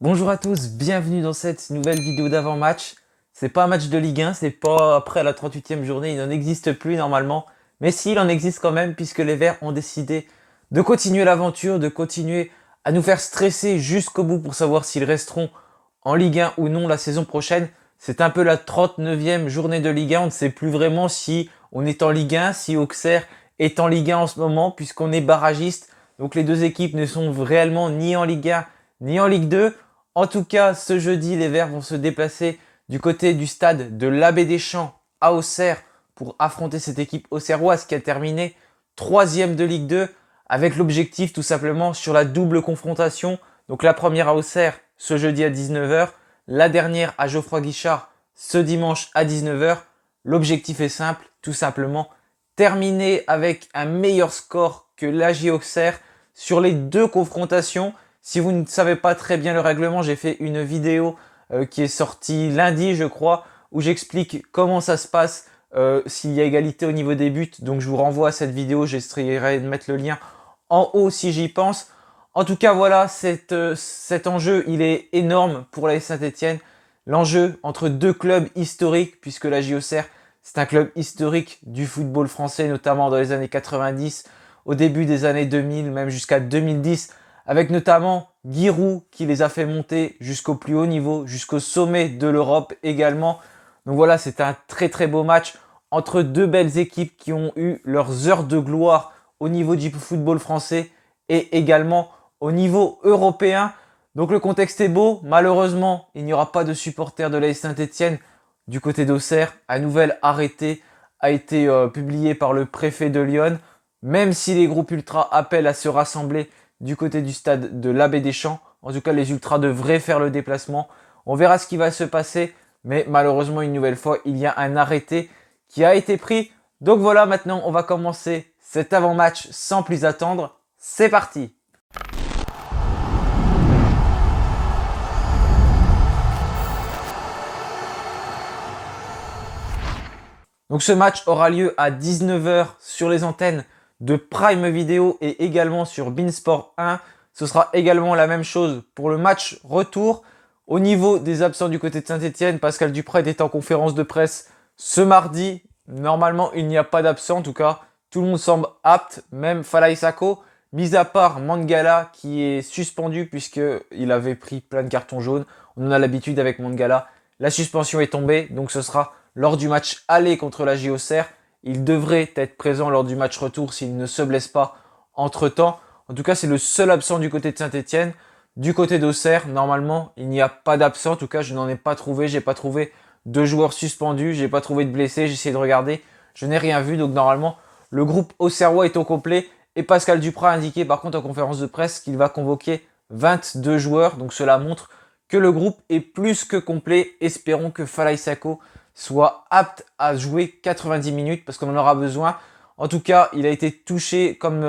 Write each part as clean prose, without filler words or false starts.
Bonjour à tous, bienvenue dans cette nouvelle vidéo d'avant-match. C'est pas un match de Ligue 1, c'est pas après la 38e journée, il n'en existe plus normalement. Mais si, il en existe quand même puisque les Verts ont décidé de continuer l'aventure, de continuer à nous faire stresser jusqu'au bout pour savoir s'ils resteront en Ligue 1 ou non la saison prochaine. C'est un peu la 39e journée de Ligue 1, on ne sait plus vraiment si on est en Ligue 1, si Auxerre est en Ligue 1 en ce moment puisqu'on est barragiste. Donc les deux équipes ne sont réellement ni en Ligue 1 ni en Ligue 2. En tout cas, ce jeudi, les Verts vont se déplacer du côté du stade de l'Abbé des Champs à Auxerre pour affronter cette équipe auxerroise qui a terminé troisième de Ligue 2 avec l'objectif tout simplement sur la double confrontation. Donc la première à Auxerre ce jeudi à 19h, la dernière à Geoffroy Guichard ce dimanche à 19h. L'objectif est simple, tout simplement terminer avec un meilleur score que l'AJ Auxerre sur les deux confrontations. Si vous ne savez pas très bien le règlement, j'ai fait une vidéo qui est sortie lundi, je crois, où j'explique comment ça se passe s'il y a égalité au niveau des buts. Donc je vous renvoie à cette vidéo, j'essaierai de mettre le lien en haut si j'y pense. En tout cas, voilà, cet enjeu, il est énorme pour l'AS Saint-Etienne. L'enjeu entre deux clubs historiques, puisque la JOCR, c'est un club historique du football français, notamment dans les années 90, au début des années 2000, même jusqu'à 2010, avec notamment Giroud qui les a fait monter jusqu'au plus haut niveau, jusqu'au sommet de l'Europe également. Donc voilà, c'est un très très beau match entre deux belles équipes qui ont eu leurs heures de gloire au niveau du football français et également au niveau européen. Donc le contexte est beau. Malheureusement, il n'y aura pas de supporters de l'AS Saint-Etienne du côté d'Auxerre. Un nouvel arrêté a été publié par le préfet de Lyon. Même si les groupes ultras appellent à se rassembler du côté du stade de l'Abbé des Champs. En tout cas, les ultras devraient faire le déplacement. On verra ce qui va se passer. Mais malheureusement, une nouvelle fois, il y a un arrêté qui a été pris. Donc voilà, maintenant, on va commencer cet avant-match sans plus attendre. C'est parti! Donc ce match aura lieu à 19h sur les antennes de Prime Video et également sur Beansport 1. Ce sera également la même chose pour le match retour. Au niveau des absents du côté de Saint-Etienne, Pascal Dupraz est en conférence de presse ce mardi. Normalement, il n'y a pas d'absent. En tout cas, tout le monde semble apte, même Falaï Sako, mis à part Mangala qui est suspendu puisqu'il avait pris plein de cartons jaunes. On en a l'habitude avec Mangala. La suspension est tombée, donc ce sera lors du match aller contre la JOCR. Il devrait être présent lors du match retour s'il ne se blesse pas entre-temps. En tout cas, c'est le seul absent du côté de Saint-Etienne. Du côté d'Auxerre, normalement, il n'y a pas d'absent. En tout cas, je n'en ai pas trouvé. J'ai pas trouvé de joueurs suspendus. J'ai pas trouvé de blessés. J'ai essayé de regarder. Je n'ai rien vu. Donc, normalement, le groupe auxerrois est au complet. Et Pascal Dupraz a indiqué, par contre, en conférence de presse, qu'il va convoquer 22 joueurs. Donc, cela montre que le groupe est plus que complet. Espérons que Falaï Sako soit apte à jouer 90 minutes parce qu'on en aura besoin. En tout cas, il a été touché comme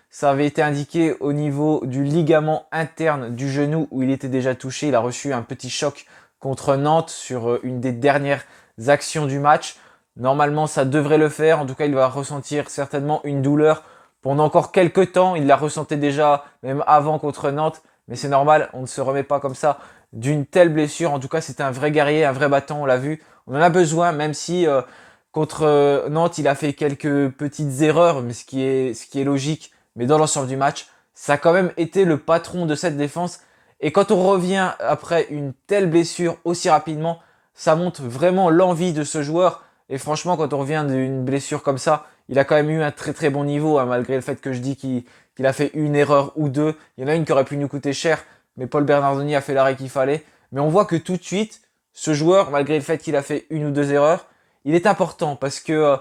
ça avait été indiqué au niveau du ligament interne du genou où il était déjà touché. Il a reçu un petit choc contre Nantes sur une des dernières actions du match. Normalement, ça devrait le faire. En tout cas, il va ressentir certainement une douleur pendant encore quelques temps. Il la ressentait déjà même avant contre Nantes. Mais c'est normal, on ne se remet pas comme ça d'une telle blessure. En tout cas, c'est un vrai guerrier, un vrai battant, on l'a vu. On en a besoin, même si contre Nantes, il a fait quelques petites erreurs, mais ce qui est logique. Mais dans l'ensemble du match, ça a quand même été le patron de cette défense. Et quand on revient après une telle blessure aussi rapidement, ça montre vraiment l'envie de ce joueur. Et franchement, quand on revient d'une blessure comme ça, il a quand même eu un très très bon niveau, hein, malgré le fait que je dis qu'il a fait une erreur ou deux. Il y en a une qui aurait pu nous coûter cher, mais Paul Bernardoni a fait l'arrêt qu'il fallait. Mais on voit que tout de suite, ce joueur, malgré le fait qu'il a fait une ou deux erreurs, il est important parce que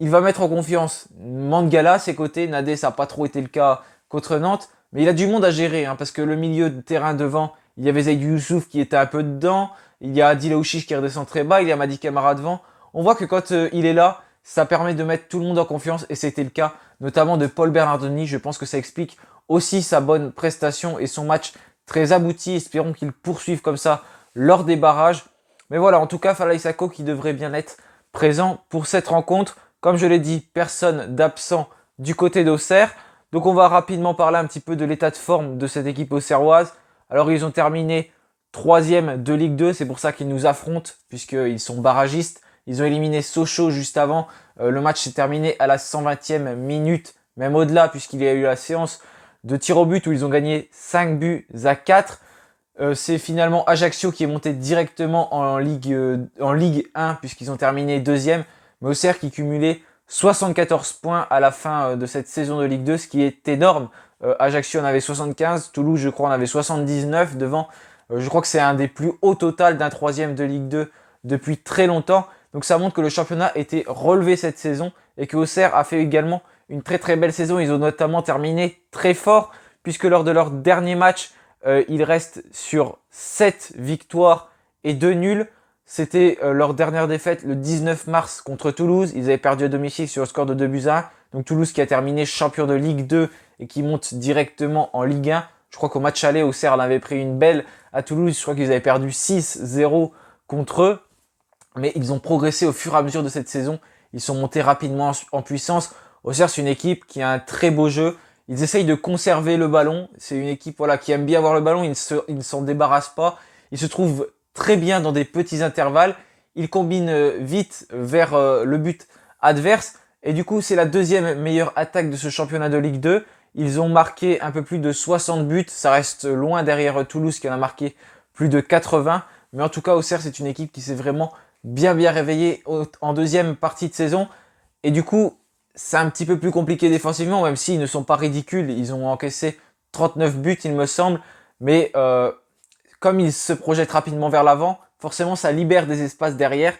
il va mettre en confiance Mangala à ses côtés. Nadé, ça n'a pas trop été le cas contre Nantes, mais il a du monde à gérer hein, parce que le milieu de terrain devant, il y avait Zaïd Youssouf qui était un peu dedans, il y a Adil Aouchiche qui redescend très bas, il y a Madi Camara devant. On voit que quand il est là, ça permet de mettre tout le monde en confiance et c'était le cas notamment de Paul Bernardoni. Je pense que ça explique aussi sa bonne prestation et son match très abouti. Espérons qu'il poursuive comme ça lors des barrages. Mais voilà, en tout cas, Falaï Sako qui devrait bien être présent pour cette rencontre. Comme je l'ai dit, personne d'absent du côté d'Auxerre. Donc on va rapidement parler un petit peu de l'état de forme de cette équipe auxerroise. Alors ils ont terminé 3e de Ligue 2, c'est pour ça qu'ils nous affrontent, puisqu'ils sont barragistes. Ils ont éliminé Sochaux juste avant. Le match s'est terminé à la 120e minute, même au-delà, puisqu'il y a eu la séance de tir au but où ils ont gagné 5-4. C'est finalement Ajaccio qui est monté directement en Ligue 1 puisqu'ils ont terminé 2e. Mais Auxerre qui cumulait 74 points à la fin de cette saison de Ligue 2, ce qui est énorme. Ajaccio en avait 75, Toulouse je crois en avait 79 devant. Je crois que c'est un des plus hauts total d'un 3e de Ligue 2 depuis très longtemps. Donc ça montre que le championnat était relevé cette saison et que Auxerre a fait également une très très belle saison. Ils ont notamment terminé très fort puisque lors de leur dernier match, ils restent sur 7 victoires et 2 nuls. C'était leur dernière défaite le 19 mars contre Toulouse. Ils avaient perdu à domicile sur le score de 2-1. Donc Toulouse qui a terminé champion de Ligue 2 et qui monte directement en Ligue 1. Je crois qu'au match aller, Auxerre en avait pris une belle à Toulouse. Je crois qu'ils avaient perdu 6-0 contre eux. Mais ils ont progressé au fur et à mesure de cette saison. Ils sont montés rapidement en puissance. Auxerre, c'est une équipe qui a un très beau jeu. Ils essayent de conserver le ballon. C'est une équipe qui aime bien avoir le ballon. Ils ne s'en débarrassent pas. Ils se trouvent très bien dans des petits intervalles. Ils combinent vite vers le but adverse. Et du coup, c'est la 2e meilleure attaque de ce championnat de Ligue 2. Ils ont marqué un peu plus de 60 buts. Ça reste loin derrière Toulouse qui en a marqué plus de 80. Mais en tout cas, Auxerre, c'est une équipe qui s'est vraiment bien réveillée en 2e partie de saison. Et du coup, c'est un petit peu plus compliqué défensivement, même s'ils ne sont pas ridicules. Ils ont encaissé 39 buts, il me semble. Mais comme ils se projettent rapidement vers l'avant, forcément, ça libère des espaces derrière.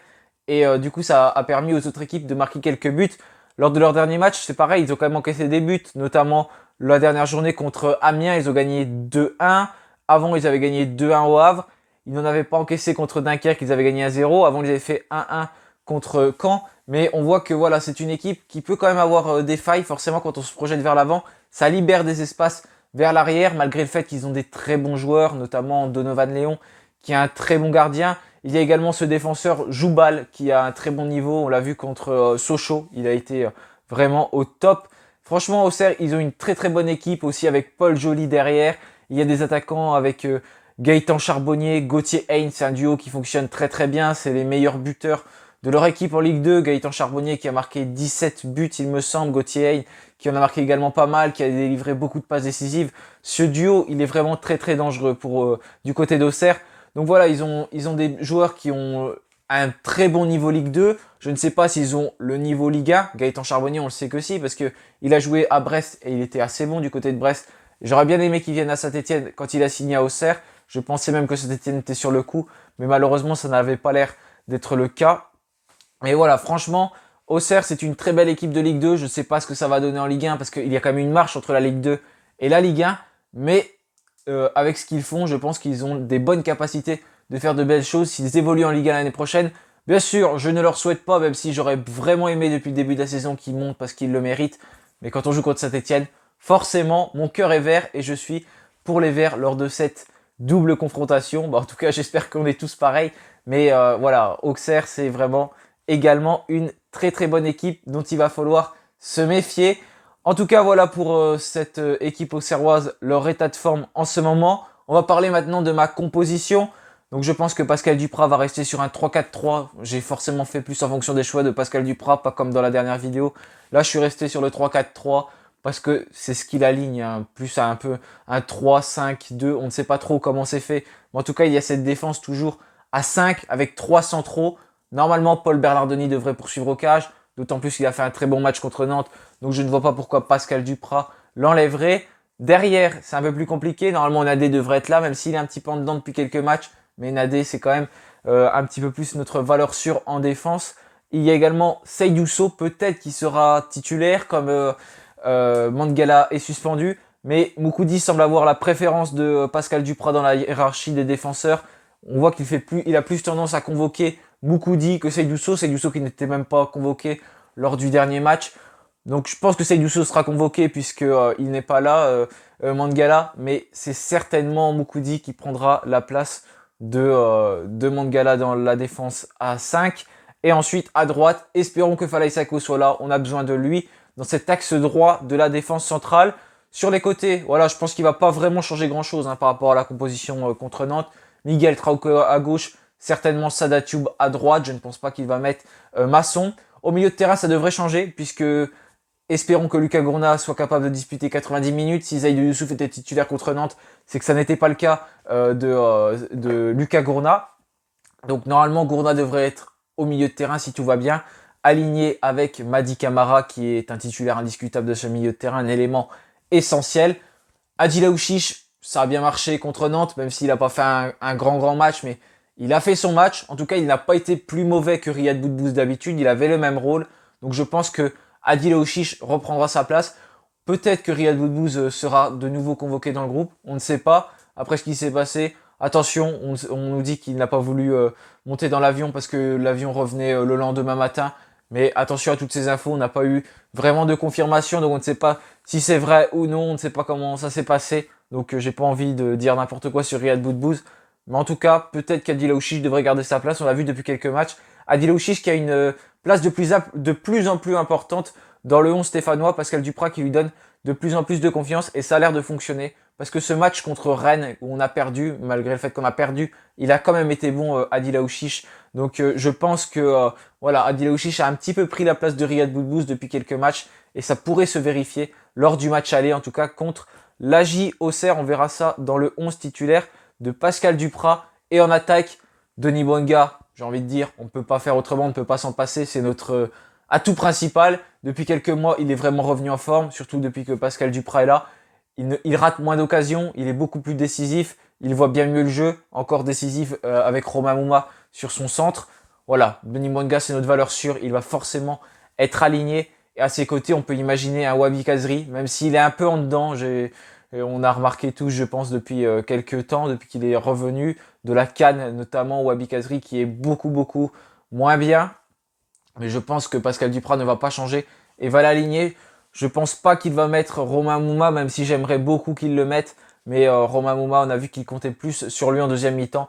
Et du coup, ça a permis aux autres équipes de marquer quelques buts. Lors de leur dernier match, c'est pareil, ils ont quand même encaissé des buts, notamment la dernière journée contre Amiens, ils ont gagné 2-1. Avant, ils avaient gagné 2-1 au Havre. Ils n'en avaient pas encaissé contre Dunkerque, ils avaient gagné 1-0. Avant, ils avaient fait 1-1 contre Caen. Mais on voit que voilà, c'est une équipe qui peut quand même avoir des failles. Forcément, quand on se projette vers l'avant, ça libère des espaces vers l'arrière, malgré le fait qu'ils ont des très bons joueurs, notamment Donovan Léon, qui est un très bon gardien. Il y a également ce défenseur Joubal, qui a un très bon niveau. On l'a vu contre Sochaux. Il a été vraiment au top. Franchement, Auxerre, ils ont une très très bonne équipe aussi avec Paul Joly derrière. Il y a des attaquants avec Gaëtan Charbonnier, Gauthier Haynes. C'est un duo qui fonctionne très très bien. C'est les meilleurs buteurs de leur équipe en Ligue 2. Gaëtan Charbonnier qui a marqué 17 buts, il me semble. Gauthier Haynes qui en a marqué également pas mal, qui a délivré beaucoup de passes décisives. Ce duo, il est vraiment très très dangereux pour du côté d'Auxerre. Donc voilà, ils ont des joueurs qui ont un très bon niveau Ligue 2. Je ne sais pas s'ils ont le niveau Ligue 1. Gaëtan Charbonnier, on le sait que si, parce que il a joué à Brest et il était assez bon du côté de Brest. J'aurais bien aimé qu'il vienne à Saint-Etienne quand il a signé à Auxerre. Je pensais même que Saint-Etienne était sur le coup, mais malheureusement, ça n'avait pas l'air d'être le cas. Mais voilà, franchement, Auxerre, c'est une très belle équipe de Ligue 2. Je ne sais pas ce que ça va donner en Ligue 1, parce qu'il y a quand même une marche entre la Ligue 2 et la Ligue 1. Mais avec ce qu'ils font, je pense qu'ils ont des bonnes capacités de faire de belles choses s'ils évoluent en Ligue 1 l'année prochaine. Bien sûr, je ne leur souhaite pas, même si j'aurais vraiment aimé depuis le début de la saison qu'ils montent parce qu'ils le méritent. Mais quand on joue contre Saint-Etienne, forcément, mon cœur est vert et je suis pour les Verts lors de cette double confrontation. En tout cas, j'espère qu'on est tous pareils. Mais voilà, Auxerre, c'est vraiment également une très très bonne équipe dont il va falloir se méfier. En tout cas, voilà pour cette équipe auxerroise, leur état de forme en ce moment. On va parler maintenant de ma composition. Donc je pense que Pascal Duprat va rester sur un 3-4-3. J'ai forcément fait plus en fonction des choix de Pascal Duprat, pas comme dans la dernière vidéo. Là, je suis resté sur le 3-4-3 parce que c'est ce qu'il aligne, hein, plus à un peu un 3-5-2. On ne sait pas trop comment c'est fait. Mais en tout cas, il y a cette défense toujours à 5 avec 3 centraux. Normalement, Paul Bernardoni devrait poursuivre au cage. D'autant plus qu'il a fait un très bon match contre Nantes. Donc je ne vois pas pourquoi Pascal Duprat l'enlèverait. Derrière, c'est un peu plus compliqué. Normalement, Nadé devrait être là, même s'il est un petit peu en dedans depuis quelques matchs. Mais Nadé, c'est quand même un petit peu plus notre valeur sûre en défense. Il y a également Seydou Sow, peut-être qui sera titulaire, comme Mangala est suspendu. Mais Moukoudi semble avoir la préférence de Pascal Duprat dans la hiérarchie des défenseurs. On voit il a plus tendance à convoquer Moukoudi que Seydou Sow. Seydou Sow qui n'était même pas convoqué lors du dernier match. Donc je pense que Seydou Sow sera convoqué puisque il n'est pas là, Mangala. Mais c'est certainement Moukoudi qui prendra la place de Mangala dans la défense à 5. Et ensuite, à droite, espérons que Falaï Sako soit là. On a besoin de lui dans cet axe droit de la défense centrale. Sur les côtés, voilà, je pense qu'il va pas vraiment changer grand-chose par rapport à la composition contre Nantes. Miguel Trauco à gauche, certainement Sada Thioub à droite. Je ne pense pas qu'il va mettre Masson. Au milieu de terrain, ça devrait changer puisque espérons que Lucas Gourna soit capable de disputer 90 minutes. Si Zaïdou Youssouf était titulaire contre Nantes, c'est que ça n'était pas le cas de Lucas Gourna. Donc normalement, Gourna devrait être au milieu de terrain si tout va bien, aligné avec Madi Camara qui est un titulaire indiscutable de ce milieu de terrain, un élément essentiel. Adil Aouchiche, ça a bien marché contre Nantes, même s'il n'a pas fait un grand match, mais il a fait son match. En tout cas, il n'a pas été plus mauvais que Riyad Boudbouz d'habitude. Il avait le même rôle. Donc je pense que Adil Aouchiche reprendra sa place. Peut-être que Riyad Boudbouz sera de nouveau convoqué dans le groupe. On ne sait pas. Après ce qui s'est passé, attention, on nous dit qu'il n'a pas voulu monter dans l'avion parce que l'avion revenait le lendemain matin. Mais attention à toutes ces infos, on n'a pas eu vraiment de confirmation, donc on ne sait pas si c'est vrai ou non, on ne sait pas comment ça s'est passé. Donc j'ai pas envie de dire n'importe quoi sur Riyad Boudbouz. Mais en tout cas, peut-être qu'Adil Aouchiche devrait garder sa place, on l'a vu depuis quelques matchs. Adil Aouchiche qui a une place de plus en plus importante dans le 11 stéphanois, Pascal Duprat qui lui donne de plus en plus de confiance et ça a l'air de fonctionner. Parce que ce match contre Rennes, où on a perdu, malgré le fait qu'on a perdu, il a quand même été bon, Adil Aouchiche. Donc je pense que voilà, Adil Aouchiche a un petit peu pris la place de Riyad Boudbouz depuis quelques matchs et ça pourrait se vérifier lors du match aller, en tout cas contre l'AJ Auxerre. On verra ça dans le 11 titulaire de Pascal Duprat et en attaque, Denis Bouanga. J'ai envie de dire, on ne peut pas faire autrement, on ne peut pas s'en passer, c'est notre atout principal. Depuis quelques mois, il est vraiment revenu en forme, surtout depuis que Pascal Duprat est là. Il rate moins d'occasions, il est beaucoup plus décisif, il voit bien mieux le jeu, encore décisif avec Romain Mouma sur son centre. Voilà, Denis Bouanga c'est notre valeur sûre, il va forcément être aligné. Et à ses côtés, on peut imaginer un Wabi Kazri, même s'il est un peu en dedans. On a remarqué tous, je pense, depuis quelques temps, depuis qu'il est revenu de la CAN, notamment Wabi Kazri qui est beaucoup moins bien. Mais je pense que Pascal Duprat ne va pas changer et va l'aligner. Je pense pas qu'il va mettre Romain Mouma, même si j'aimerais beaucoup qu'il le mette. Mais Romain Mouma, on a vu qu'il comptait plus sur lui en deuxième mi-temps.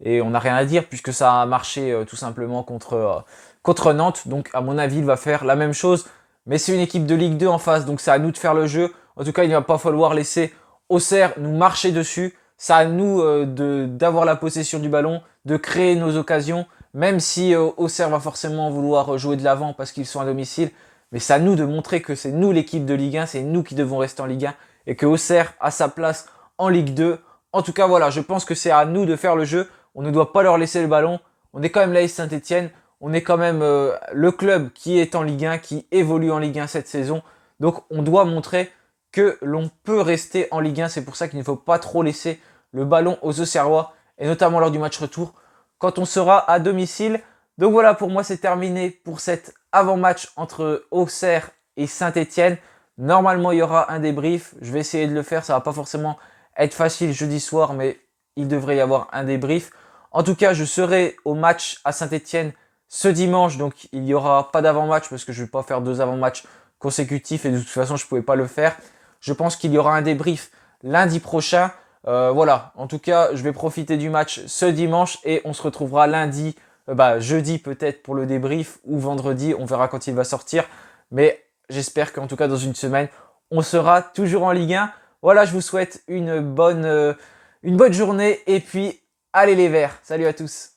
Et on n'a rien à dire puisque ça a marché tout simplement contre Nantes. Donc à mon avis, il va faire la même chose. Mais c'est une équipe de Ligue 2 en face, donc c'est à nous de faire le jeu. En tout cas, il ne va pas falloir laisser Auxerre nous marcher dessus. C'est à nous d'avoir la possession du ballon, de créer nos occasions. Même si Auxerre va forcément vouloir jouer de l'avant parce qu'ils sont à domicile. Mais c'est à nous de montrer que c'est nous l'équipe de Ligue 1, c'est nous qui devons rester en Ligue 1 et que Auxerre a sa place en Ligue 2. En tout cas, voilà, je pense que c'est à nous de faire le jeu. On ne doit pas leur laisser le ballon. On est quand même l'AS Saint-Etienne. On est quand même le club qui est en Ligue 1, qui évolue en Ligue 1 cette saison. Donc on doit montrer que l'on peut rester en Ligue 1. C'est pour ça qu'il ne faut pas trop laisser le ballon aux Auxerrois, et notamment lors du match retour, quand on sera à domicile. Donc voilà, pour moi c'est terminé pour cet avant-match entre Auxerre et Saint-Etienne. Normalement il y aura un débrief. Je vais essayer de le faire, ça va pas forcément être facile jeudi soir, mais il devrait y avoir un débrief. En tout cas, je serai au match à Saint-Etienne ce dimanche, donc il n'y aura pas d'avant-match parce que je ne vais pas faire 2 avant-matchs consécutifs et de toute façon je ne pouvais pas le faire. Je pense qu'il y aura un débrief lundi prochain. Voilà, en tout cas je vais profiter du match ce dimanche et on se retrouvera lundi, jeudi peut-être pour le débrief ou vendredi, on verra quand il va sortir. Mais j'espère qu'en tout cas dans une semaine, on sera toujours en Ligue 1. Voilà, je vous souhaite une bonne journée et puis allez les Verts. Salut à tous.